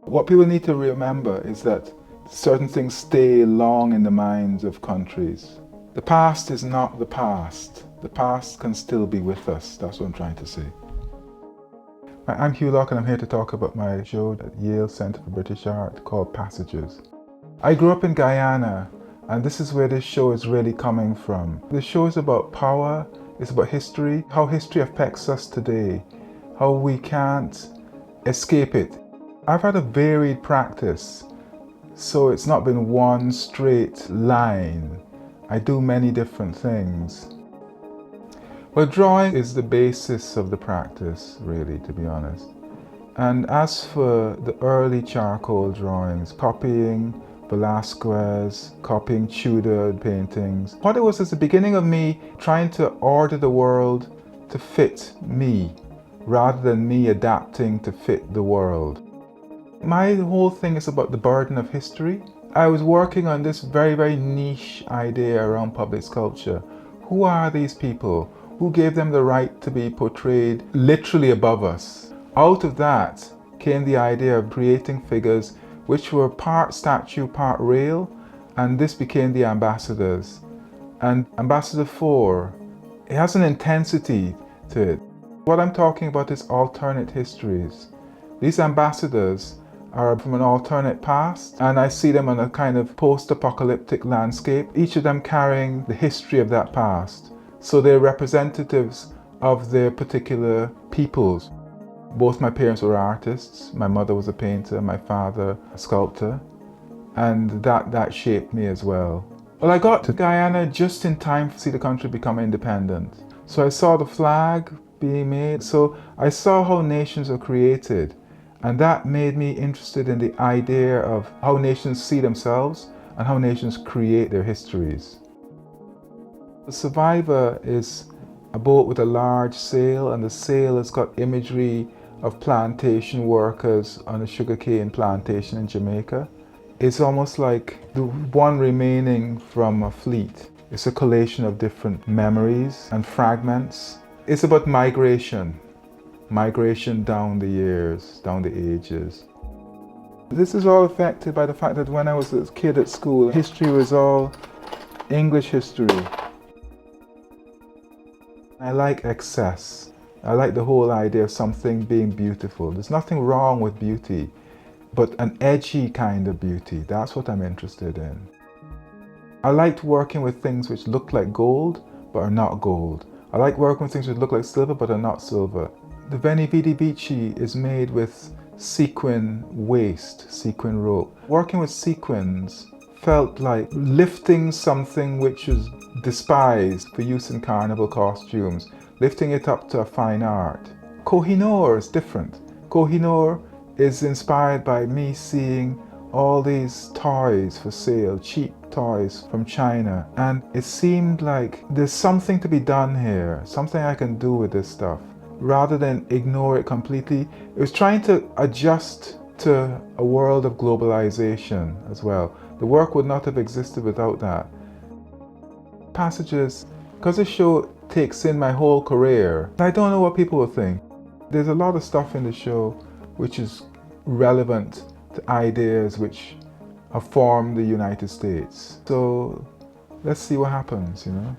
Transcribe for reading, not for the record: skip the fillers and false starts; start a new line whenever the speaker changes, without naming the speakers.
What people need to remember is that certain things stay long in the minds of countries. The past is not the past. The past can still be with us. That's what I'm trying to say. I'm Hew Locke and I'm here to talk about my show at Yale Center for British Art called Passages. I grew up in Guyana, and this is where this show is really coming from. The show is about power, it's about history, how history affects us today, how we can't escape it. I've had a varied practice, so it's not been one straight line. I do many different things. Well, drawing is the basis of the practice, really, to be honest. And as for the early charcoal drawings, copying Velasquez, copying Tudor paintings, what it was is the beginning of me trying to order the world to fit me, rather than me adapting to fit the world. My whole thing is about the burden of history. I was working on this very niche idea around public sculpture. Who are these people? Who gave them the right to be portrayed literally above us? Out of that came the idea of creating figures which were part statue, part real, and this became the ambassadors. And Ambassador 4, it has an intensity to it. What I'm talking about is alternate histories. These ambassadors are from an alternate past, and I see them on a kind of post-apocalyptic landscape, each of them carrying the history of that past. So they're representatives of their particular peoples. Both my parents were artists. My mother was a painter, my father a sculptor, and that shaped me as well. Well, I got to Guyana just in time to see the country become independent. So I saw the flag being made. So I saw how nations are created, and that made me interested in the idea of how nations see themselves and how nations create their histories. The Survivor is a boat with a large sail, and the sail has got imagery of plantation workers on a sugarcane plantation in Jamaica. It's almost like the one remaining from a fleet. It's a collation of different memories and fragments. It's about migration down the years, down the ages. This is all affected by the fact that when I was a kid at school, history was all English history. I like excess. I like the whole idea of something being beautiful. There's nothing wrong with beauty, but an edgy kind of beauty, that's what I'm interested in. I liked working with things which look like gold, but are not gold. I like working with things which look like silver, but are not silver. The Veni Vidi Vici is made with sequin waste, sequin rope. Working with sequins felt like lifting something which is despised for use in carnival costumes, lifting it up to a fine art. Kohinoor is different. Kohinoor is inspired by me seeing all these toys for sale, cheap toys from China, and it seemed like there's something to be done here, something I can do with this stuff. Rather than ignore it completely, it was trying to adjust to a world of globalization as well. The work would not have existed without that. Passages, because the show takes in my whole career, I don't know what people will think. There's a lot of stuff in the show which is relevant to ideas which have formed the United States. So let's see what happens, you know.